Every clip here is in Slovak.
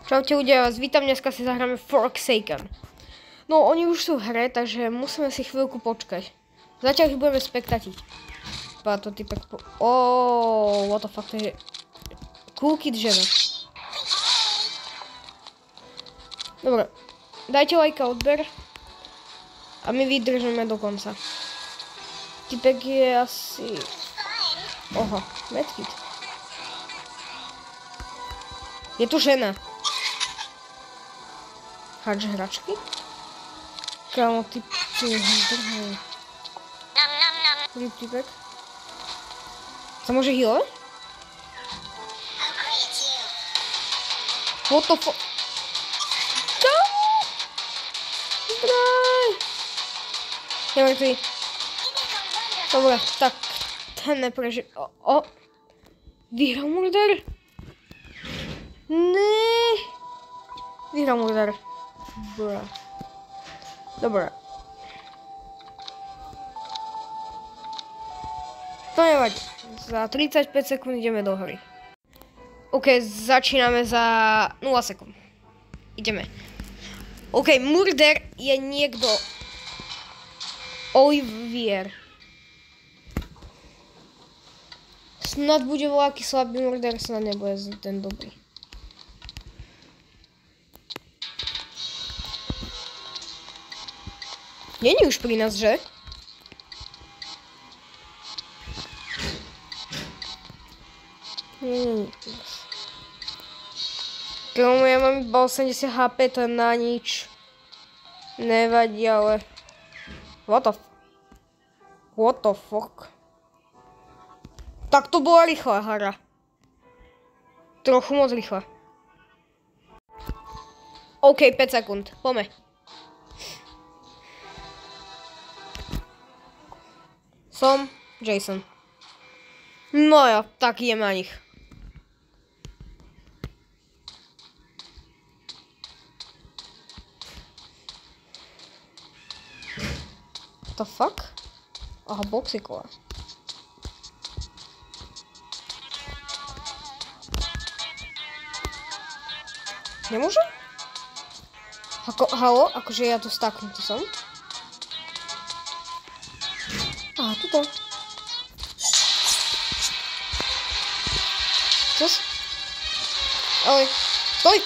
Čaute ľudia, vás vítam, dneska si zahráme Forsaken. No, oni už sú v hre, takže musíme si chvíľku počkať. Zatiaľ ich budeme spektatiť. To typek what the fuck, to je... Cool kid žena. Dobre, dajte like a odber. A my vydržíme do konca. Typek je asi... Oha, medkit. Je tu žena. Hač hračky? Kámo, ty drhajú. Typek. Sa môže healovať? What the fuck? Kámo! Zdraj! Je mŕtvý. Dobre, tak ten neprežil. Vyhral murder? Ne. Vyhral murder. Dobre. To nevadí. Za 35 sekúnd ideme do hry. OK, začíname za 0 sekúnd. Ideme. OK, murder je niekto. Olivier. Snad bude voľaký slabý murder, snad nebude ten dobrý. Není už pri nás, že? Není pri nás. Kámo, ja mám iba 80 HP, to je na nič. Nevadí, ale... What the fuck? Tak to bola rýchla hra. Trochu moc rýchla. OK, 5 sekúnd, poďme. Som Jason. No jo, tak ideme na nich. What the fuck? Aha, boxíková. Nemôžem? Halo? Akože ja tu staknutý som? Aha, tuto. Cos? Ahoj. Stoj!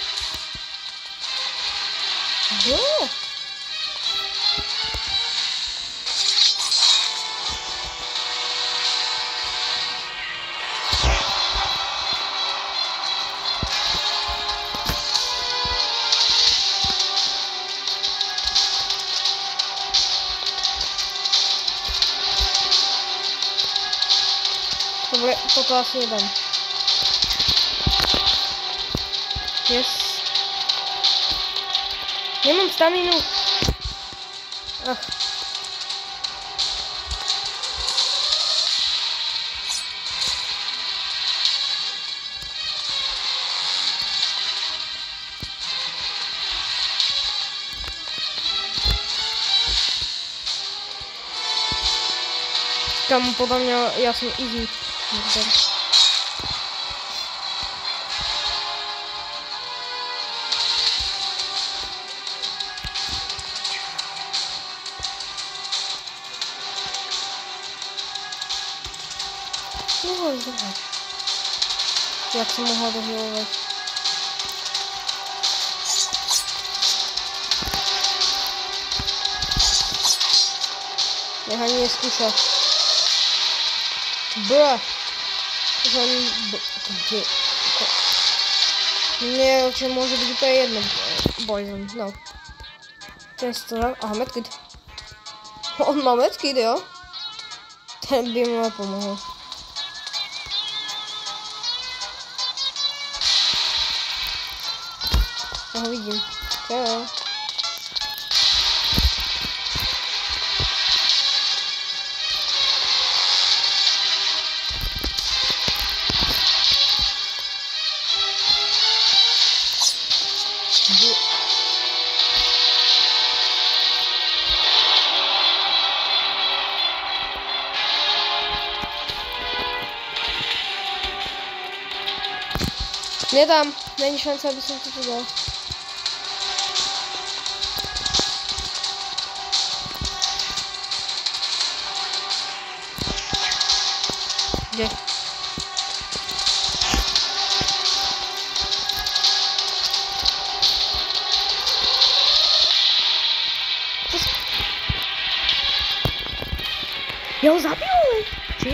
Jo. Dobre, toto asi jeden. Yes. Nemám staminu. Ach. Tam podľa mňa ja som easy. Mohol zdržať. Jak som mohla dohýlovať? Nech ani neskúša. Bruh. Nie, čo môže byť úplne jedno. Poison, no. Často, aha, medkit. On má medkit, jo? Ten by mu pomohol. Ja ho vidím. Čau. Nedám. Není šance, aby som to dal. Kde? Ja ho zabil? Či?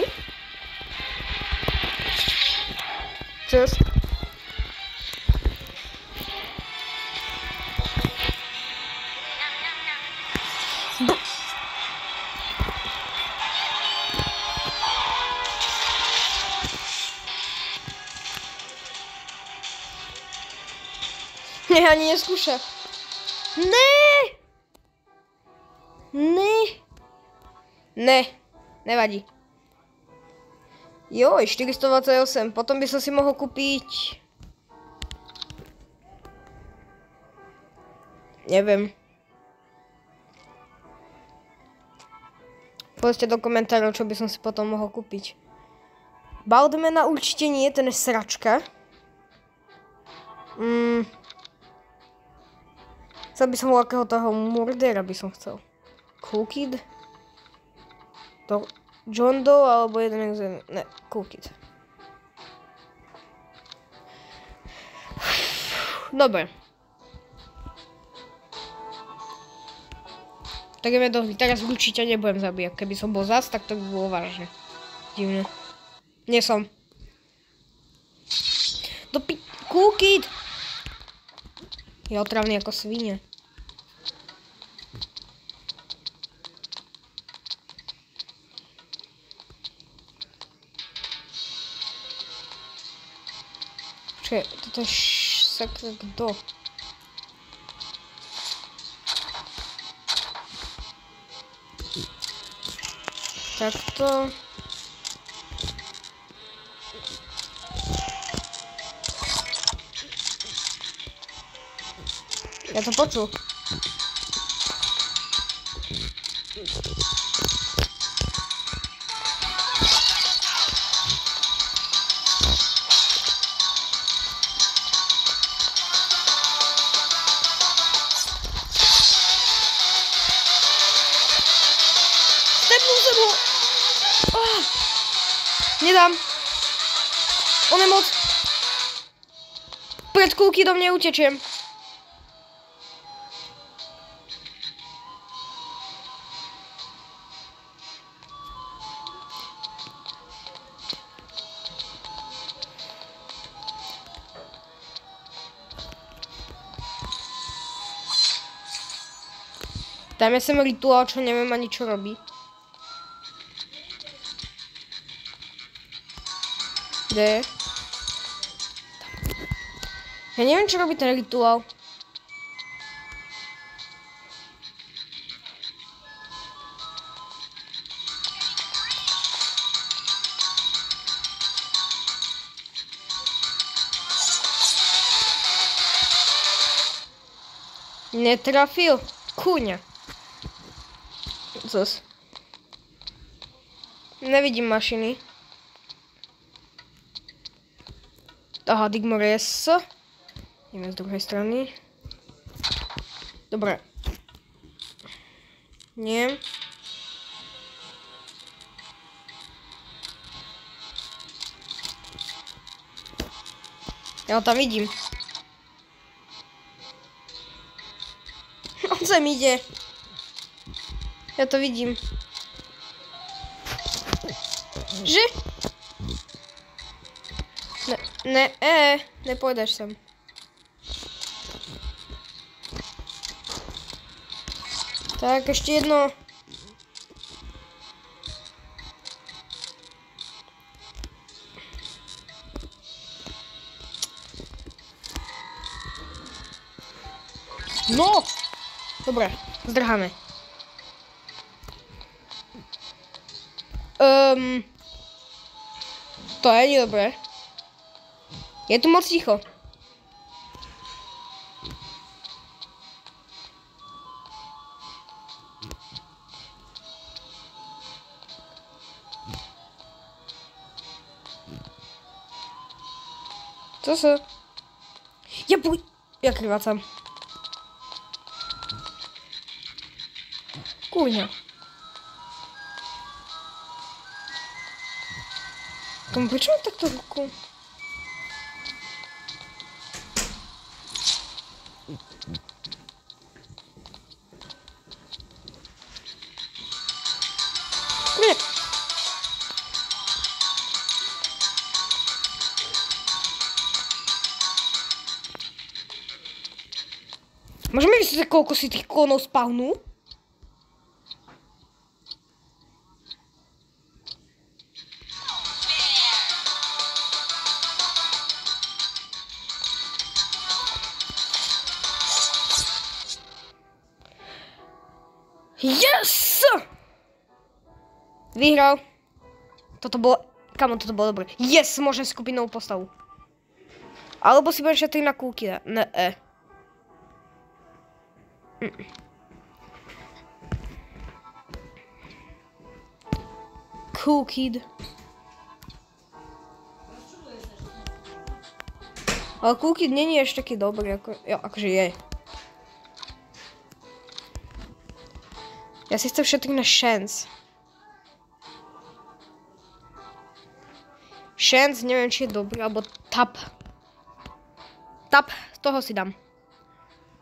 Čas. Ne, ani neskúša. Ne! Ne! Ne, nevadí. Joj, 428, potom by som si mohol kúpiť... Neviem. Povedzte do komentárov, čo by som si potom mohol kúpiť. Baldmana určite nie, ten je sračka. Chcel by som akého toho murdera by som chcel. Cool Kid? To John Doe alebo jeden z... Ne, Cool Kid. Dobre. Tak ideme do hry. Teraz určite nebudem zabíjať. Keby som bol zas, tak to by bolo vážne. Divné. Nie som. Cool Kid! Je otravný ako svinia. Počkaj, toto je sakra kto? Takto. Ja to počul. Stepnul jsem ho. Nedám. On je moc. Pred kulky do mne utečiem. Dajme sem rituál, čo neviem ani čo robí. Kde je? Ja neviem, čo robí ten rituál. Netrafil. Kúňa. Zas. Nevidím mašiny. Aha, Digmores. Ideme z druhej strany. Dobre. Nie. Ja ho tam vidím. On sem ide. Ja to vidím. Že? Nepôjdeš sem. Tak, ešte jedno. No! Dobre, zdrháme. To je nedobré. Je tu moc ticho. Co se? Ja krvácam. Kúňa. Prečo mám takto ruku? Nie. Môžeme vysvetliť, koľko si tých klonov spawnú? Yes! Vyhral. Toto bolo... Kamo, toto bolo dobre. Yes, môžem skúpiť novú postavu. Alebo si budem šetriť na kúky. Ne. Cool kid. Ale cool kid není ešte taký dobrý, ako... Jo, akože je. Ja si chcem šetriť na Chance. Chance, neviem, či je dobrý, alebo Tap. Tap, toho si dám.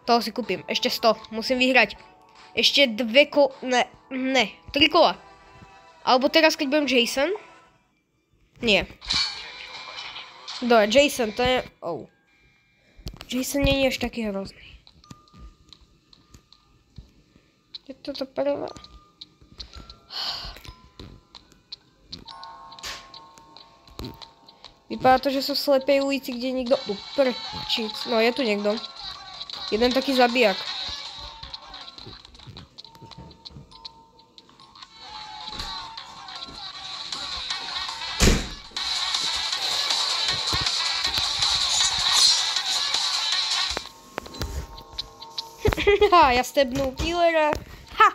Toho si kúpim. Ešte 100. Musím vyhrať. Ešte 2 kola... Ne, 3 kola. Alebo teraz, keď budem Jason. Nie. Dobre, Jason, to je... Oh. Jason nie je až taký hrozný. Je toto prvé. Vypadá to, že som v slepej ulici, kde nikto... Uprčic. No, je tu niekto. Jeden taký zabijak. Ha, ja stebnul killera. Ha!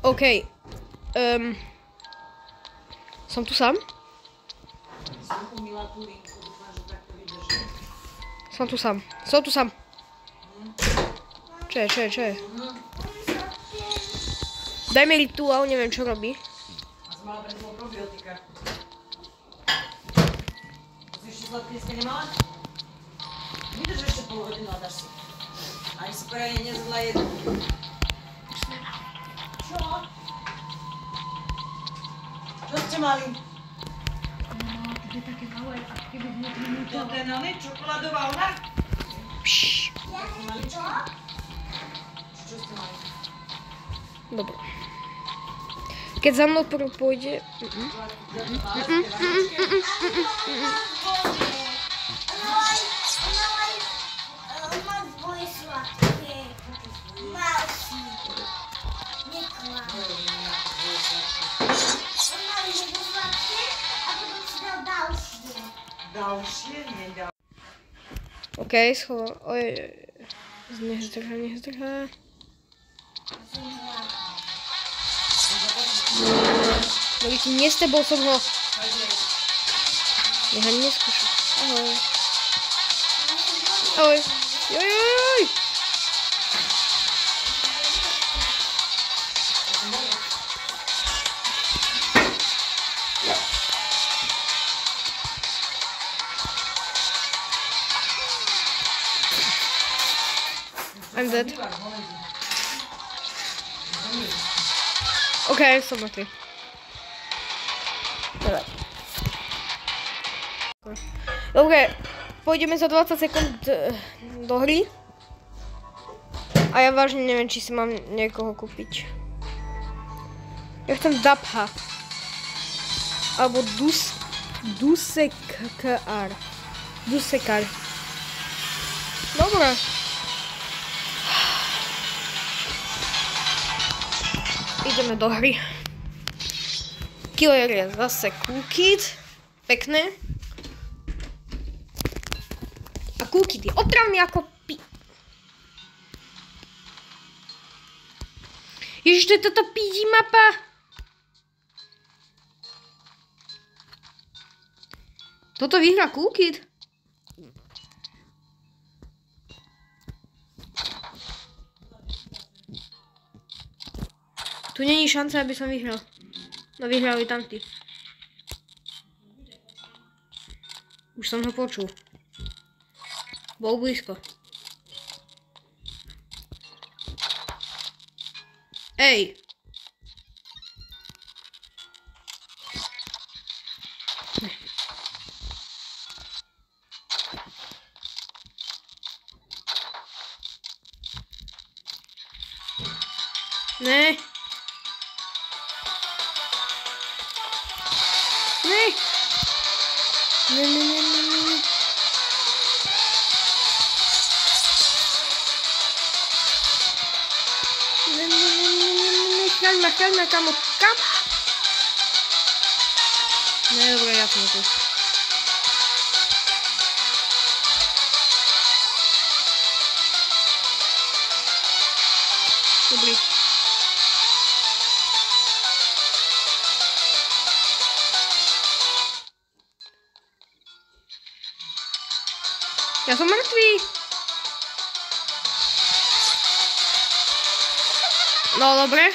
OK. Som tu sám? Som tu sám. Čo je? Daj mi rituál, neviem čo robí. Sladký nemala? Vydrž ešte pol hodinu a dáš si. Ani si poradne nezjedla jednu. Čo? Čo ste mali? To je také malé, ako keby vnútri to. Toto je na čokoládová ona? Pšš. Čo? Čo ste mali? Dobre. Keď za mnou prv pôjde... OK, schoval. Oj. Nezdrhá. Dovíte, nestebol som ho. Ja ho neskúšam. Ahoj. Ahoj. Jojoj. I'm dead. OK, som mŕtvy. Dobre, pôjdeme za 20 sekúnd do hry. A ja vážne neviem, či si mám niekoho kúpiť. Ja chcem Dapha. Alebo Dusekar. Dobre. Ideme do hry. Killer je zase Cool Kid. Pekné. A Cool Kid je otravný ako Ježiš, to je táto pídi mapa. Toto vyhrá Cool Kid. Tu není šanca, aby som vyhral. No vyhrali tamtí. Už som ho počul. Bol blízko. Ej! Ne. Ne. Ne, ne, ne, ne, ne. Ne, ne, ne, ne, ne, chraň ma, kamo. Kam? Ne, dobre, ja som tu. Dobrý. Ja som mŕtvý. No dobre.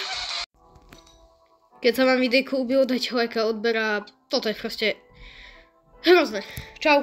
Keď sa vám videjko ubilo, dajte like a odber a toto je proste hrozné. Čau.